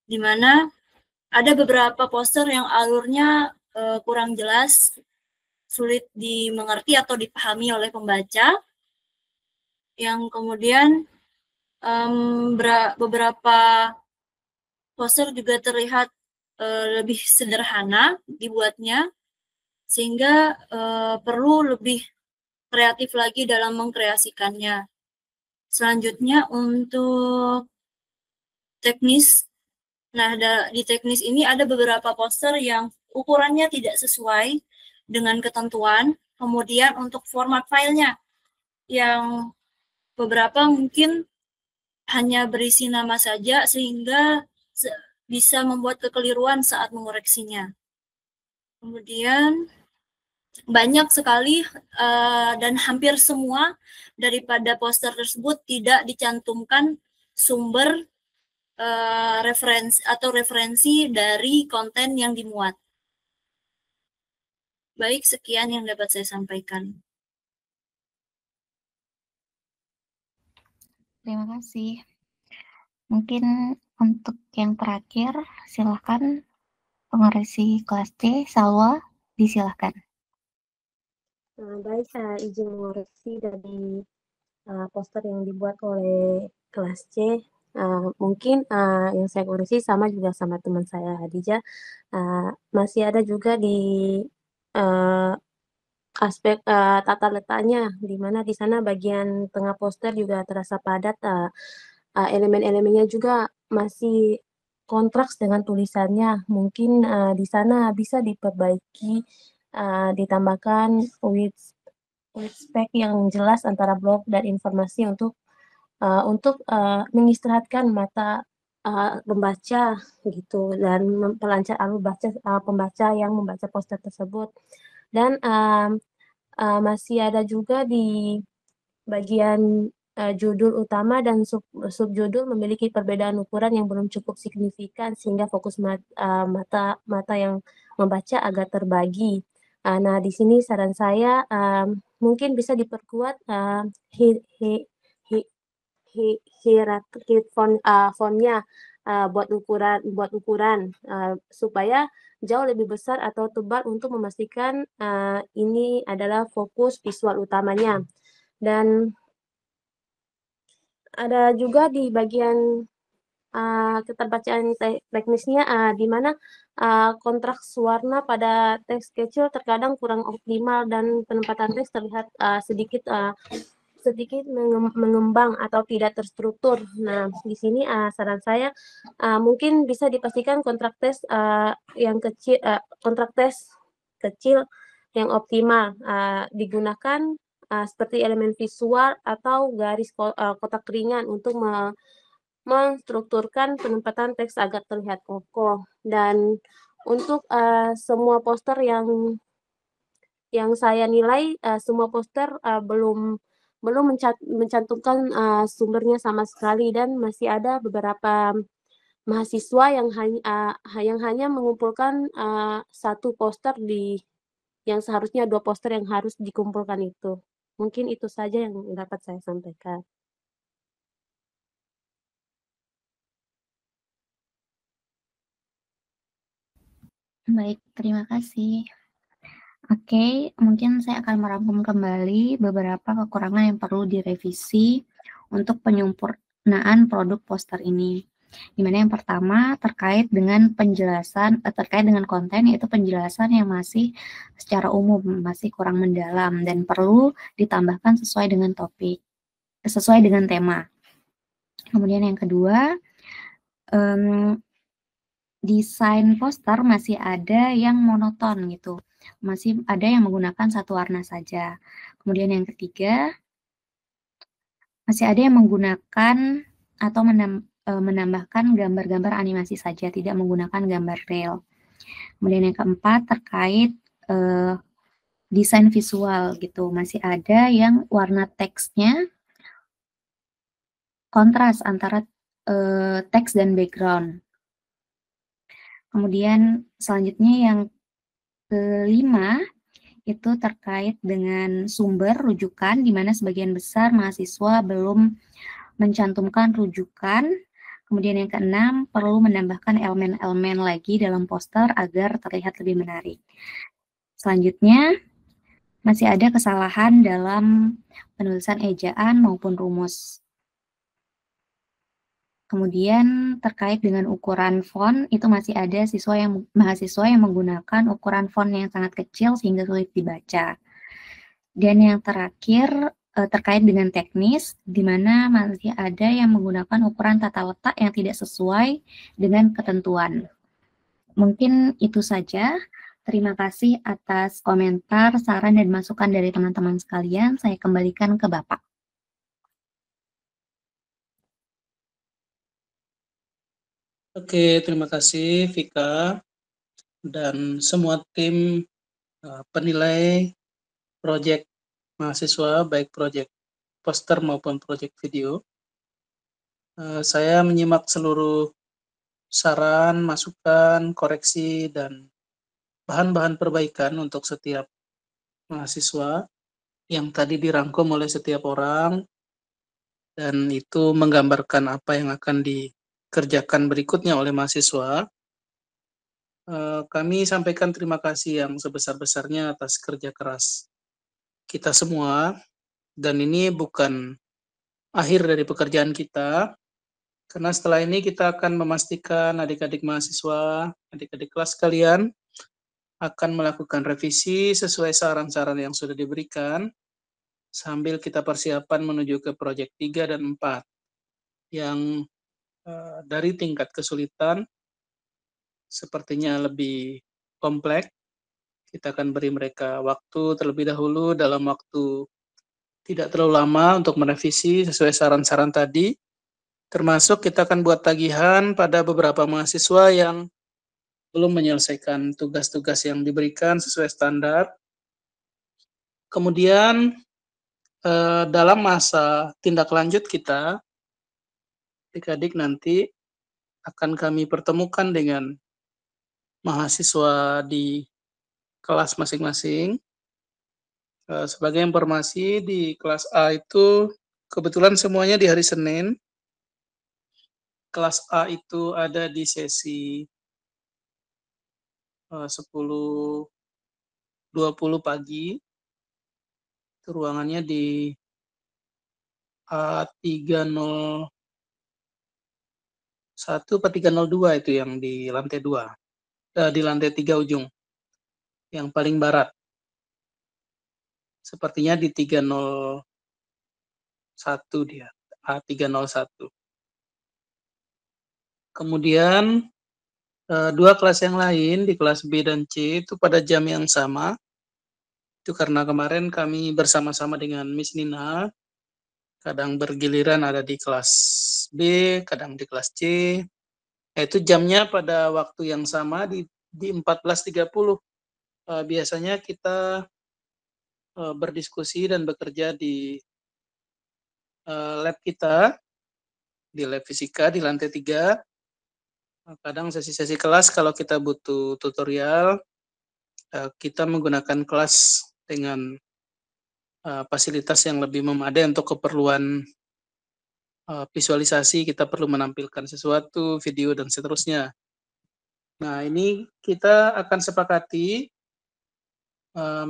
di mana ada beberapa poster yang alurnya kurang jelas, sulit dimengerti atau dipahami oleh pembaca, yang kemudian beberapa poster juga terlihat lebih sederhana dibuatnya, sehingga perlu lebih kreatif lagi dalam mengkreasikannya. Selanjutnya untuk teknis, nah di teknis ini ada beberapa poster yang ukurannya tidak sesuai dengan ketentuan, kemudian untuk format filenya yang beberapa mungkin hanya berisi nama saja sehingga bisa membuat kekeliruan saat mengoreksinya. Kemudian banyak sekali dan hampir semua daripada poster tersebut tidak dicantumkan sumber referensi dari konten yang dimuat. Baik, sekian yang dapat saya sampaikan. Terima kasih. Mungkin untuk yang terakhir, silakan pengoreksi kelas C, Salwa, disilahkan. Baik, saya izin mengoreksi dari poster yang dibuat oleh kelas C. Mungkin yang saya koreksi sama juga sama teman saya Hadijah. Masih ada juga di aspek tata letaknya, di mana di sana bagian tengah poster juga terasa padat. Elemen-elemennya juga masih kontraks dengan tulisannya. Mungkin di sana bisa diperbaiki, ditambahkan with spek yang jelas antara blog dan informasi untuk mengistirahatkan mata pembaca gitu, dan memperlancar alur pembaca yang membaca poster tersebut. Dan masih ada juga di bagian judul utama dan subjudul memiliki perbedaan ukuran yang belum cukup signifikan sehingga fokus mata yang membaca agak terbagi. Nah, di sini saran saya mungkin bisa diperkuat hierarki fontnya buat ukuran supaya jauh lebih besar atau tebal untuk memastikan ini adalah fokus visual utamanya. Dan ada juga di bagian keterbacaan teknisnya di mana kontraks warna pada teks kecil terkadang kurang optimal dan penempatan teks terlihat sedikit mengembang atau tidak terstruktur. Nah, di sini saran saya mungkin bisa dipastikan kontrak teks yang kecil, kontrak teks kecil yang optimal digunakan seperti elemen visual atau garis kotak ringan untuk menstrukturkan penempatan teks agar terlihat kokoh. Dan untuk semua poster yang saya nilai, semua poster belum mencantumkan sumbernya sama sekali, dan masih ada beberapa mahasiswa yang hanya mengumpulkan satu poster yang seharusnya 2 poster yang harus dikumpulkan itu. Mungkin itu saja yang dapat saya sampaikan. Baik, terima kasih. Oke, mungkin saya akan merangkum kembali beberapa kekurangan yang perlu direvisi untuk penyempurnaan produk poster ini. Di mana yang pertama terkait dengan penjelasan, terkait dengan konten, yaitu penjelasan yang masih secara umum, masih kurang mendalam dan perlu ditambahkan sesuai dengan topik, sesuai dengan tema. Kemudian yang kedua, desain poster masih ada yang monoton gitu, masih ada yang menggunakan satu warna saja. Kemudian yang ketiga, masih ada yang menggunakan atau menambahkan gambar-gambar animasi saja, tidak menggunakan gambar real. Kemudian yang keempat terkait desain visual gitu, masih ada yang warna teksnya kontras antara teks dan background. Kemudian selanjutnya yang kelima itu terkait dengan sumber rujukan, di mana sebagian besar mahasiswa belum mencantumkan rujukan. Kemudian yang keenam, perlu menambahkan elemen-elemen lagi dalam poster agar terlihat lebih menarik. Selanjutnya, masih ada kesalahan dalam penulisan ejaan maupun rumus. Kemudian terkait dengan ukuran font, itu masih ada mahasiswa yang menggunakan ukuran font yang sangat kecil sehingga sulit dibaca. Dan yang terakhir terkait dengan teknis, di mana masih ada yang menggunakan ukuran tata letak yang tidak sesuai dengan ketentuan. Mungkin itu saja. Terima kasih atas komentar, saran, dan masukan dari teman-teman sekalian. Saya kembalikan ke Bapak. Oke, terima kasih Vika dan semua tim penilai proyek mahasiswa, baik proyek poster maupun proyek video. Saya menyimak seluruh saran, masukan, koreksi, dan bahan-bahan perbaikan untuk setiap mahasiswa yang tadi dirangkum oleh setiap orang, dan itu menggambarkan apa yang akan dikerjakan berikutnya oleh mahasiswa. Kami sampaikan terima kasih yang sebesar-besarnya atas kerja keras kita semua, dan ini bukan akhir dari pekerjaan kita, karena setelah ini kita akan memastikan adik-adik mahasiswa, adik-adik kelas kalian akan melakukan revisi sesuai saran-saran yang sudah diberikan, sambil kita persiapan menuju ke proyek 3 dan 4, yang dari tingkat kesulitan sepertinya lebih kompleks. Kita akan beri mereka waktu terlebih dahulu dalam waktu tidak terlalu lama untuk merevisi sesuai saran-saran tadi. Termasuk kita akan buat tagihan pada beberapa mahasiswa yang belum menyelesaikan tugas-tugas yang diberikan sesuai standar. Kemudian dalam masa tindak lanjut kita, adik-adik nanti akan kami pertemukan dengan mahasiswa di kelas masing-masing. Sebagai informasi, di kelas A itu kebetulan semuanya di hari Senin. Kelas A itu ada di sesi 10.20 pagi. Itu ruangannya di A301 atau 302 itu yang di lantai 2. Di lantai 3 ujung. Yang paling barat. Sepertinya di 301 dia. A301. Kemudian dua kelas yang lain, di kelas B dan C, itu pada jam yang sama. Itu karena kemarin kami bersama-sama dengan Miss Nina, kadang bergiliran ada di kelas B, kadang di kelas C. Itu jamnya pada waktu yang sama di 14.30. Biasanya kita berdiskusi dan bekerja di lab kita, di lab fisika di lantai 3. Kadang sesi-sesi kelas kalau kita butuh tutorial, kita menggunakan kelas dengan fasilitas yang lebih memadai untuk keperluan visualisasi, kita perlu menampilkan sesuatu, video, dan seterusnya. Nah, ini kita akan sepakati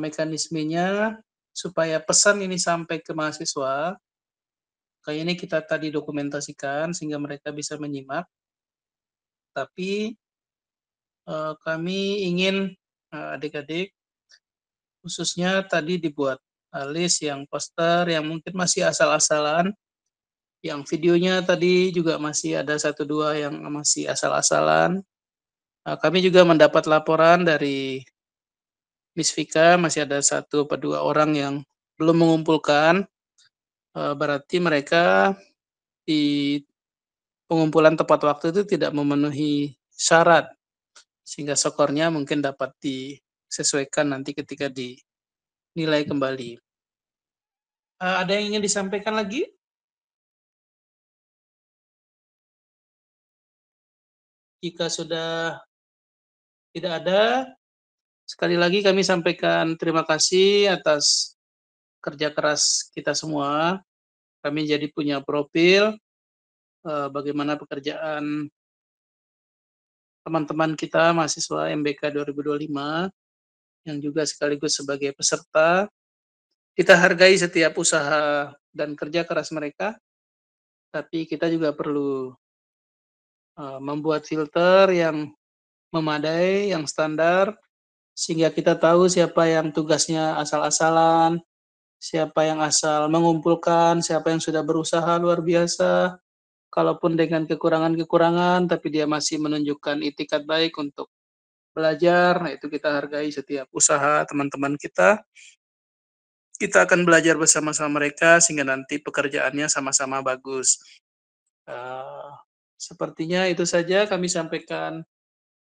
mekanismenya supaya pesan ini sampai ke mahasiswa. Kayak ini kita tadi dokumentasikan sehingga mereka bisa menyimak. Tapi kami ingin adik-adik khususnya tadi dibuat list yang poster yang mungkin masih asal-asalan, yang videonya tadi juga masih ada 1-2 yang masih asal-asalan. Kami juga mendapat laporan dari Miss Vika, masih ada 1-2 orang yang belum mengumpulkan. Berarti mereka di pengumpulan tepat waktu itu tidak memenuhi syarat, sehingga skornya mungkin dapat disesuaikan nanti ketika dinilai kembali. Ada yang ingin disampaikan lagi? Jika sudah Tidak ada. Sekali lagi kami sampaikan terima kasih atas kerja keras kita semua. Kami jadi punya profil bagaimana pekerjaan teman-teman kita mahasiswa MBK 2025 yang juga sekaligus sebagai peserta. Kita hargai setiap usaha dan kerja keras mereka, tapi kita juga perlu membuat filter yang memadai, yang standar, sehingga kita tahu siapa yang tugasnya asal-asalan, siapa yang asal mengumpulkan, siapa yang sudah berusaha luar biasa, kalaupun dengan kekurangan-kekurangan, tapi dia masih menunjukkan itikat baik untuk belajar. Nah, itu kita hargai setiap usaha teman-teman kita. Kita akan belajar bersama-sama mereka, sehingga nanti pekerjaannya sama-sama bagus. Sepertinya itu saja kami sampaikan.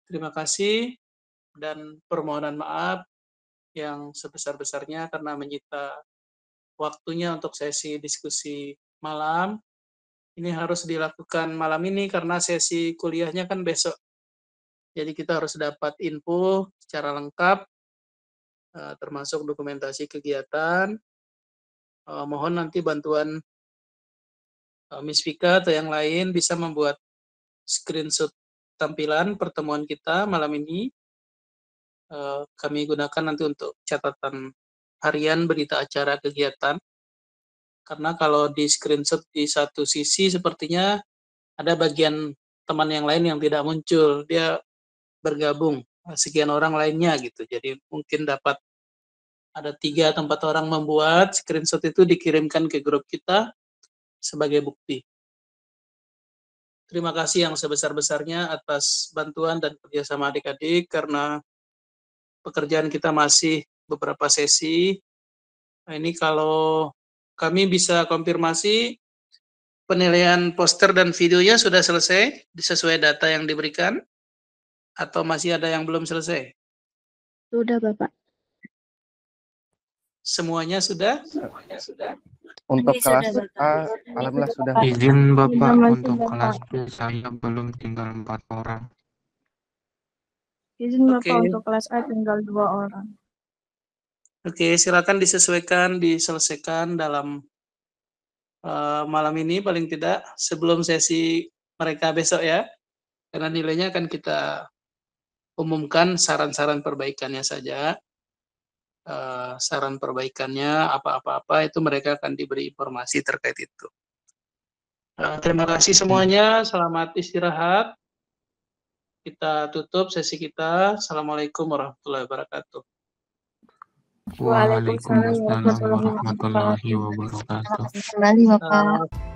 Terima kasih dan permohonan maaf yang sebesar-besarnya karena menyita waktunya untuk sesi diskusi malam. Ini harus dilakukan malam ini karena sesi kuliahnya kan besok. Jadi kita harus dapat info secara lengkap, termasuk dokumentasi kegiatan. Mohon nanti bantuan Miss Vika atau yang lain bisa membuat screenshot tampilan pertemuan kita malam ini. Kami gunakan nanti untuk catatan harian berita acara kegiatan. Karena kalau di screenshot di satu sisi sepertinya ada bagian teman yang lain yang tidak muncul, dia bergabung sekian orang lainnya gitu. Jadi mungkin dapat ada 3 atau 4 orang membuat screenshot itu dikirimkan ke grup kita sebagai bukti. Terima kasih yang sebesar-besarnya atas bantuan dan kerjasama adik-adik karena pekerjaan kita masih beberapa sesi. Nah, ini kalau kami bisa konfirmasi penilaian poster dan videonya sudah selesai sesuai data yang diberikan atau masih ada yang belum selesai? Sudah, Bapak. Semuanya sudah? Untuk kelas A, alhamdulillah sudah. Izin Bapak, untuk kelas B saya belum, tinggal 4 orang. Izin Bapak, untuk kelas A tinggal 2 orang. Oke, silakan disesuaikan, diselesaikan dalam malam ini paling tidak sebelum sesi mereka besok ya. Karena nilainya akan kita umumkan saran-saran perbaikannya saja. Saran perbaikannya apa-apa itu mereka akan diberi informasi terkait itu. Terima kasih semuanya, selamat istirahat. Kita tutup sesi kita. Assalamualaikum warahmatullahi wabarakatuh. Waalaikumsalam warahmatullahi wabarakatuh. Kembali Bapak.